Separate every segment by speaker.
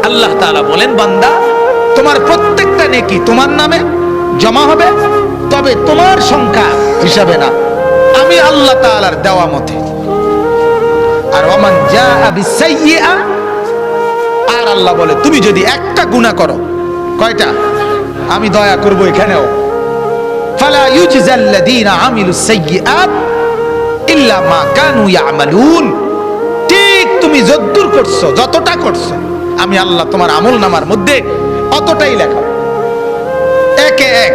Speaker 1: আল্লাহ তাআলা বলেন, বান্দা তোমার প্রত্যেকটা নেকি তোমার নামে জমা হবে, তবে তোমার সংখ্যা হিসাবে না, আমি আল্লাহ তাআলার দেওয়া মতে। আর ওমান জাআ বিসাইয়্যিআ, আর আল্লাহ বলে তুমি যদি একটা গুনাহ করো, কয়টা? আমি দয়া করব এখানেও। ফালা ইউজজাল্লাযীনা আমিলুস সাইয়্যিআত ইল্লা মা কানু ইয়ামালুন। ঠিক তুমি যদ্দুর করছো, যতটা করছো, আমি আল্লাহ তোমার আমল নামার মধ্যে অতটাই লেখা। একে এক,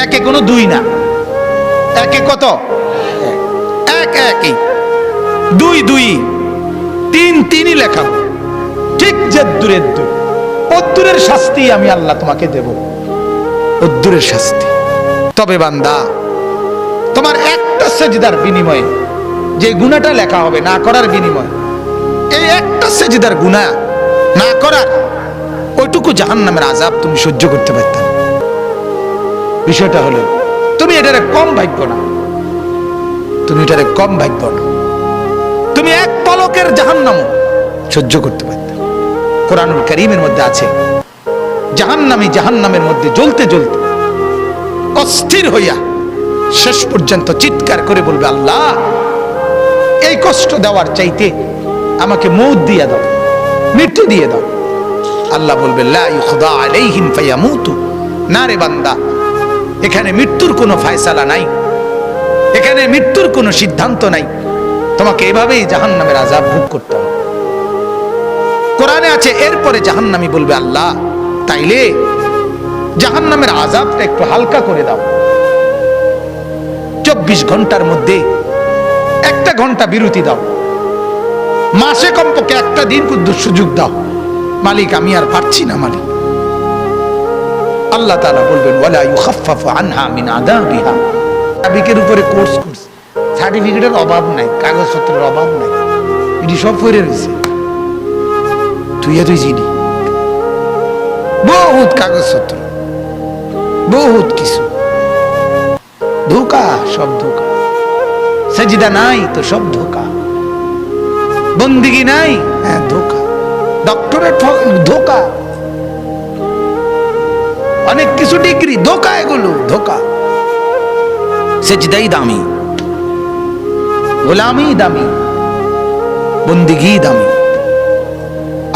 Speaker 1: একে কোনো দুই না, একে কত? এক একই, দুই দুই, তিন তিনই লেখা। ঠিক যদ্দুরের দুই, অদ্দুরের শাস্তি আমি আল্লাহ তোমাকে দেব, অদ্দুরের শাস্তি। তবে বান্দা তোমার একটা সেজদার বিনিময়ে যে গুনাহটা লেখা হবে না করার বিনিময়ে, এই একটা সেজদার গুনাহ না করার ওইটুকু জাহান্নামের আযাব তুমি সহ্য করতে পারতে না। বিষয়টা হলো তুমি এটারে কম ভাগ্য না, তুমি এটারে কম ভাগ্য না, তুমি এক পলকের জাহান্নামও সহ্য করতে পারতে। কোরআনুল কারীমের মধ্যে আছে, জাহান্নামী জাহান্নামের মধ্যে জ্বলতে জ্বলতে অস্থির হইয়া শেষ পর্যন্ত চিৎকার করে বলবে, আল্লাহ এই কষ্ট দেওয়ার চাইতে আমাকে মউত দিয়ে দাও, মৃত্যু দিয়ে দাও। আল্লাহ বলবে, লা ইউখদা আলাইহিম ফায়ামুতু। না রে বান্দা, এখানে মৃত্যুর কোনো ফয়সালা নাই, এখানে মৃত্যুর কোনো সিদ্ধান্ত নাই, তোমাকে এভাবেই জাহান্নামের আযাব ভোগ করতে হবে। কোরআনে আছে এরপরে জাহান্নামী বলবে, আল্লাহ তাইলে জাহান্নামের আযাবটা একটু হালকা করে দাও, 24 ঘন্টার মধ্যে 1 ঘন্টা বিরতি দাও, মাসে কমপক্ষে 1 দিন কুদ্দুস সুযোগ দাও। মালিক আমি আর পারছি না মালিক। আল্লাহ তাআলা বলবেন, ওয়ালা ইউখাফফাফু আনহা মিন আযাবিহা। সাবিকের উপরে কোর্স করছে, সার্টিফিকেটের অভাব নাই, কাগজপত্রের অভাব নাই, এটি সব পড়ে রয়েছে। তুই জিনি বহুত কাগজপত্র, বহুত কিছু, ধোকা, সব ধোকা। সেজদা নাই তো সব ধোকা, বন্দিগি নাই, হ্যাঁ ধোকা, ডক্টরেট ধোকা, অনেক কিছু ডিগ্রি ধোকা, এগুলো ধোকা। সেজদাই দামি, গোলামি দামি, বন্দিগি দামি,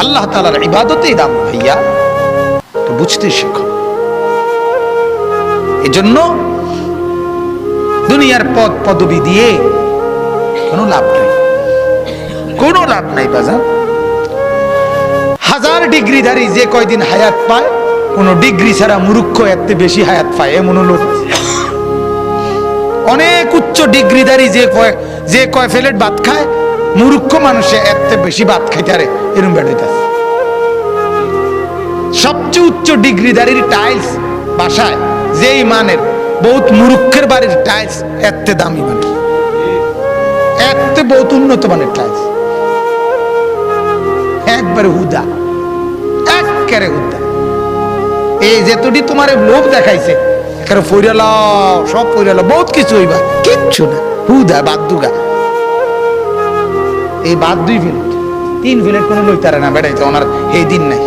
Speaker 1: আল্লাহ তাআলার ইবাদতেই দাম। ভাইয়া তো বুঝতে শেখো। এজন্য দুনিয়ার পদ পদবি দিয়ে কোনো লাভ নাই, কোনো লাভ নাই বাজার। 1000 ডিগ্রিধারী যে কয়দিন হায়াত পায়, কোন ডিগ্রি ছাড়া মূর্খ এত বেশি হায়াত পায় এমন লোক। অনেক উচ্চ ডিগ্রিধারী যে কয় প্লেট ভাত খায়, মূর্খ মানুষে এত বেশি ভাত খাইতে পারে এরকম বেড়াইতেছে। সবচেয়ে উচ্চ ডিগ্রিধারীর টাইলস বাসায় যেই মানের, বহুত মূর্খের বাড়ির টাইলস এত দামি মানের, এত বহুত উন্নত মানের টাইলস, একবারে হুদা, একেবারে হুদা। এই যেতটি তোমার লোভ দেখাইছে, একেবারে ফইরালাও, সব ফইরালাও, বহুত কিছু হইবা, কিচ্ছু না, হুদা বাদুগা। এই বাদ 2 প্লেট 3 প্লেট কোনো লইতারে না বেড়াইতে, ওনার এই দিন নাই।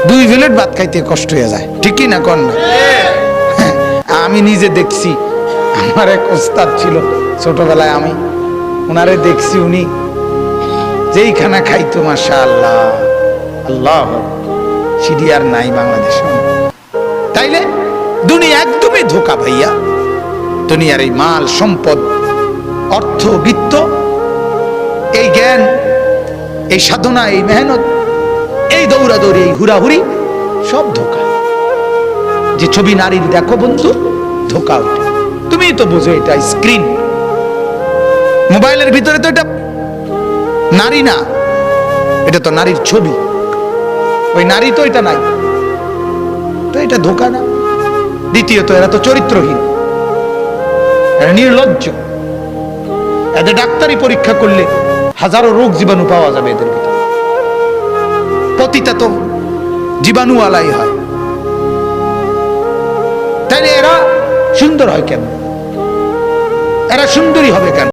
Speaker 1: 2 প্লেট ভাত খাইতে কষ্ট হয়ে যায়, ঠিকই না কন না? আমি নিজে দেখছি, আমার এক ওস্তাদ ছিল ছোটবেলায়, আমি ওনারে দেখছি, উনি যেই খানা খাইতো মাশাআল্লাহ, আল্লাহ, সিডি আর নাই বাংলাদেশে। তাইলে দুনিয়া একদমই ধোকা ভাইয়া। দুনিয়ার এই মাল সম্পদ, অর্থ, বিত্ত, এই জ্ঞান, এই সাধনা, এই মেহনত, এই দৌড়াদৌড়ি, এই হুড়াহুড়ি, সব ধোকা। যে ছবি নারীর দেখো বন্ধু, ধোকা। ওইটা তুমি তো বুঝো, এটা স্ক্রিন, মোবাইলের ভিতরে তো এটা নারী না, এটা তো নারীর ছবি, ওই নারী তো এটা নাই, তো এটা ধোকা না? দ্বিতীয়ত এরা তো চরিত্রহীন, এরা নির্লজ্জ। এদের ডাক্তারি পরীক্ষা করলে হাজারো রোগ জীবাণু পাওয়া যাবে এদের ভিতরে। পতিতা তো জীবাণুওয়ালাই হয়, তাইলে এরা সুন্দর হয় কেন? এরা সুন্দরী হবে কেন?